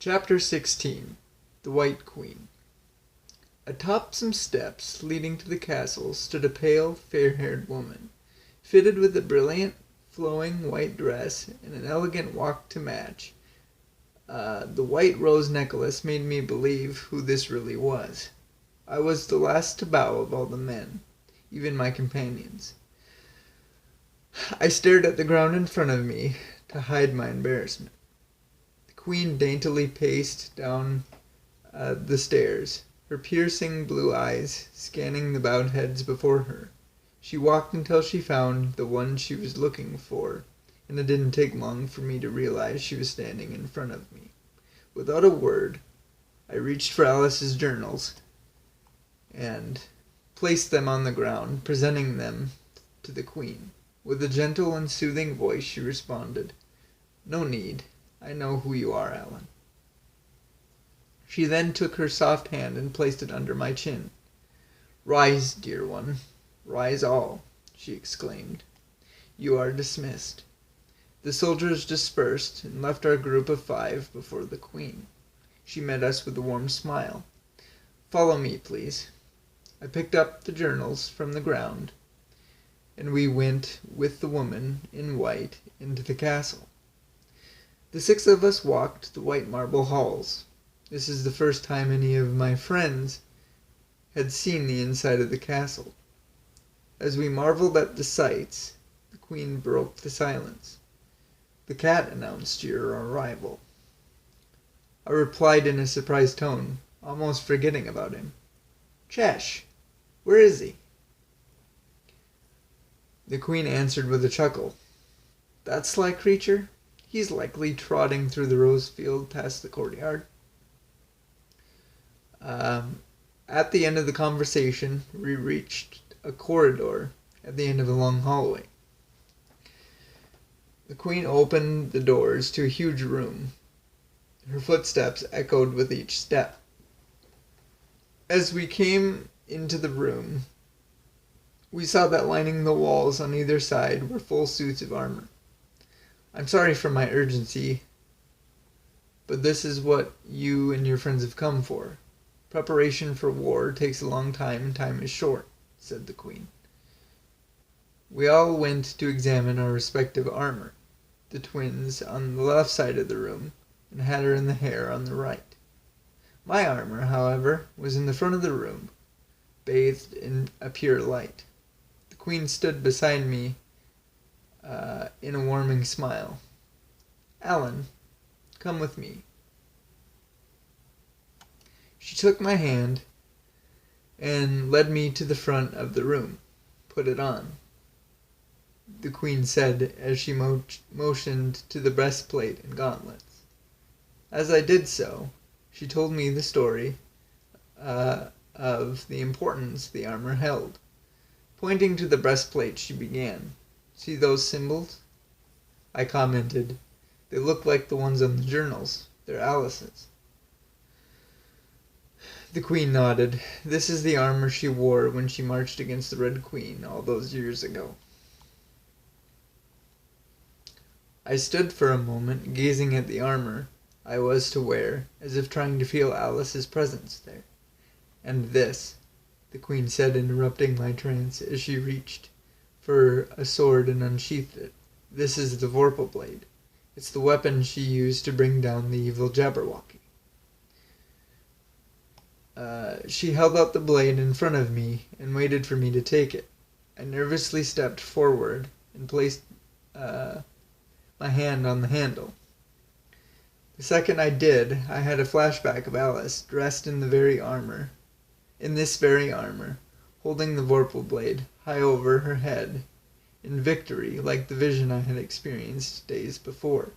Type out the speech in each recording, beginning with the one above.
Chapter 16. The White Queen. Atop some steps leading to the castle stood a pale, fair-haired woman, fitted with a brilliant, flowing white dress and an elegant walk to match. The white rose necklace made me believe who this really was. I was the last to bow of all the men, even my companions. I stared at the ground in front of me to hide my embarrassment. The queen daintily paced down the stairs, her piercing blue eyes scanning the bowed heads before her. She walked until she found the one she was looking for, and it didn't take long for me to realize she was standing in front of me. Without a word, I reached for Alice's journals and placed them on the ground, presenting them to the queen. With a gentle and soothing voice, she responded, "No need. I know who you are, Alan." She then took her soft hand and placed it under my chin. "Rise, dear one, rise all," she exclaimed. "You are dismissed." The soldiers dispersed and left our group of 5 before the queen. She met us with a warm smile. "Follow me, please." I picked up the journals from the ground, and we went with the woman in white into the castle. The 6 of us walked the white marble halls. This is the first time any of my friends had seen the inside of the castle. As we marveled at the sights, the queen broke the silence. "The cat announced your arrival." I replied in a surprised tone, almost forgetting about him. "Chesh, where is he?" The queen answered with a chuckle. "That sly creature? He's likely trotting through the rose field past the courtyard." At the end of the conversation, we reached a corridor at the end of a long hallway. The queen opened the doors to a huge room. Her footsteps echoed with each step. As we came into the room, we saw that lining the walls on either side were full suits of armor. "I'm sorry for my urgency, but this is what you and your friends have come for. Preparation for war takes a long time and time is short," said the queen. We all went to examine our respective armor, the twins on the left side of the room, and Hatter and the Hare on the right. My armor, however, was in the front of the room, bathed in a pure light. The queen stood beside me in a warming smile. "Alan, come with me." She took my hand and led me to the front of the room. "Put it on," the queen said as she motioned to the breastplate and gauntlets. As I did so, she told me the story of the importance the armor held. Pointing to the breastplate, she began, "See those symbols?" I commented, "They look like the ones on the journals. They're Alice's." The queen nodded. "This is the armor she wore when she marched against the Red Queen all those years ago." I stood for a moment, gazing at the armor I was to wear, as if trying to feel Alice's presence there. "And this," the queen said, interrupting my trance as she reached for a sword and unsheathed it. "This is the Vorpal blade. It's the weapon she used to bring down the evil Jabberwocky." She held out the blade in front of me and waited for me to take it. I nervously stepped forward and placed my hand on the handle. The second I did, I had a flashback of Alice dressed in this very armor, holding the Vorpal blade high over her head, in victory, like the vision I had experienced days before.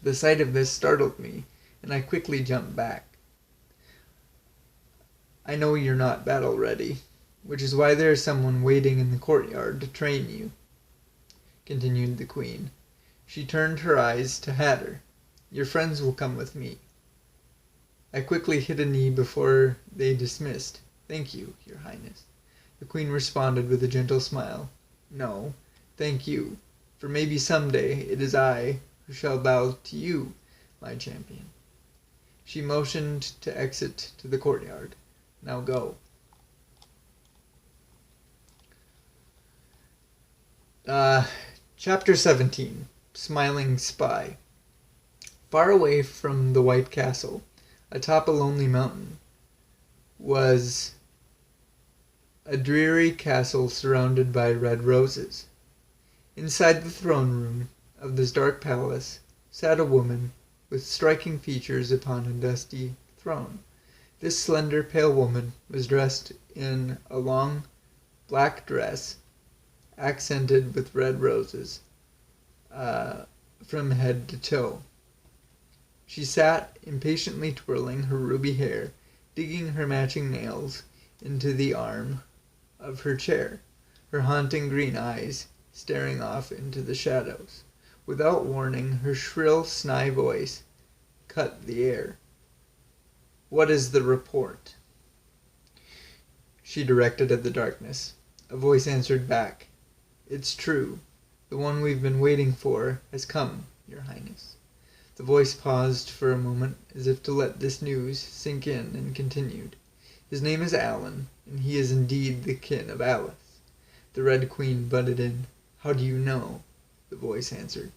The sight of this startled me, and I quickly jumped back. "I know you're not battle-ready, which is why there is someone waiting in the courtyard to train you," continued the queen. She turned her eyes to Hatter. "Your friends will come with me." I quickly hit a knee before they dismissed. "Thank you, your highness." The queen responded with a gentle smile. "No, thank you, for maybe someday it is I who shall bow to you, my champion." She motioned to exit to the courtyard. Now go. Chapter 17. Smiling Spy. Far away from the White Castle, atop a lonely mountain, was a dreary castle surrounded by red roses. Inside the throne room of this dark palace sat a woman with striking features upon a dusty throne. This slender, pale woman was dressed in a long, black dress accented with red roses from head to toe. She sat impatiently twirling her ruby hair, digging her matching nails into the arm of her chair, her haunting green eyes staring off into the shadows. Without warning, her shrill, snide voice cut the air. "What is the report?" she directed at the darkness. A voice answered back. "It's true. The one we've been waiting for has come, Your Highness." The voice paused for a moment, as if to let this news sink in, and continued. "His name is Alan, and he is indeed the kin of Alice." The Red Queen butted in. "How do you know?" the voice answered.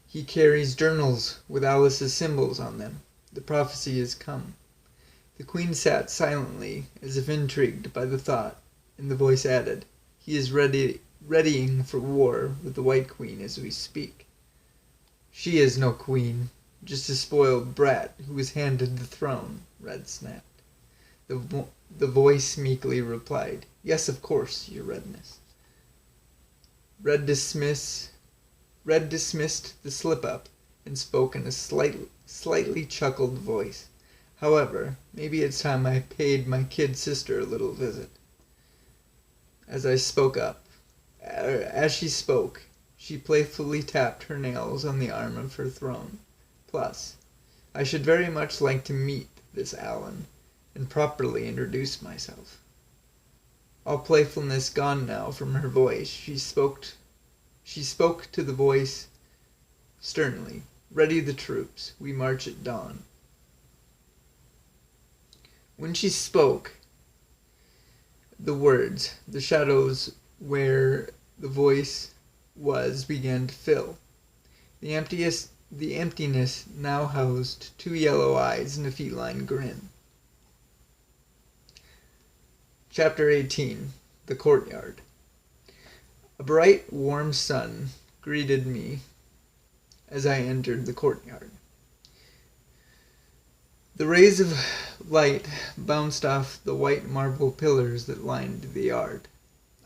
He carries journals with Alice's symbols on them. The prophecy has come." The Queen sat silently, as if intrigued by the thought, and the voice added, "He is readying for war with the White Queen as we speak." "She is no queen, just a spoiled brat who was handed the throne," Red snapped. The voice meekly replied, "Yes, of course, Your Redness." Red dismissed the slip-up and spoke in a slightly chuckled voice. "However, maybe it's time I paid my kid sister a little visit." As she spoke, she playfully tapped her nails on the arm of her throne. "Plus, I should very much like to meet this Alan and properly introduce myself." All playfulness gone now from her voice, she spoke to the voice sternly. "Ready the troops. We march at dawn." When she spoke the words, the shadows where the voice was began to fill. The emptiness now housed two yellow eyes and a feline grin. Chapter 18. The Courtyard. A bright, warm sun greeted me as I entered the courtyard. The rays of light bounced off the white marble pillars that lined the yard.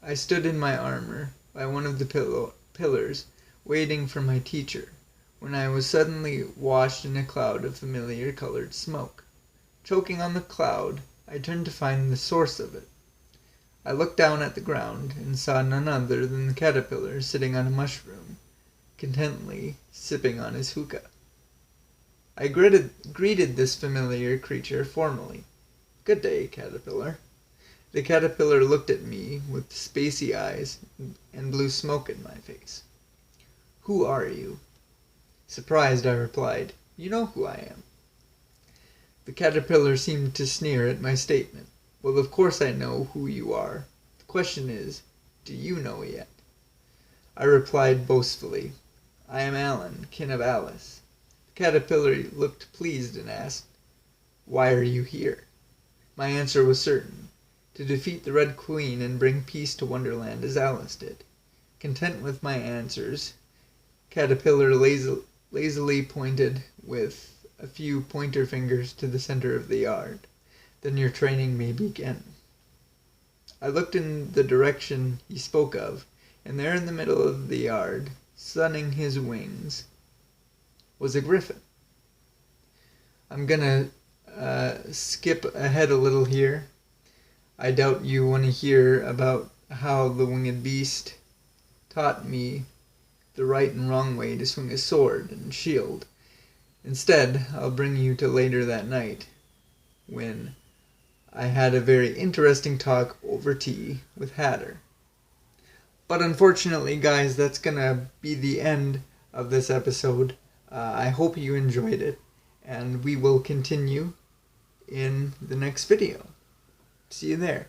I stood in my armor by one of the pillars, waiting for my teacher, when I was suddenly washed in a cloud of familiar colored smoke. Choking on the cloud, I turned to find the source of it. I looked down at the ground and saw none other than the caterpillar sitting on a mushroom, contentedly sipping on his hookah. I greeted this familiar creature formally. "Good day, caterpillar." The caterpillar looked at me with spacey eyes and blew smoke in my face. "Who are you?" Surprised, I replied, "You know who I am." The caterpillar seemed to sneer at my statement. "Well, of course I know who you are. The question is, do you know yet?" I replied boastfully, "I am Alan, kin of Alice." The caterpillar looked pleased and asked, "Why are you here?" My answer was certain: to defeat the Red Queen and bring peace to Wonderland as Alice did. Content with my answers, Caterpillar lazily pointed with a few pointer fingers to the center of the yard. "Then your training may begin." I looked in the direction he spoke of, and there in the middle of the yard, sunning his wings, was a griffin. I'm gonna skip ahead a little here. I doubt you want to hear about how the winged beast taught me the right and wrong way to swing a sword and shield. Instead, I'll bring you to later that night, when I had a very interesting talk over tea with Hatter. But unfortunately, guys, that's gonna be the end of this episode. I hope you enjoyed it, and we will continue in the next video. See you there.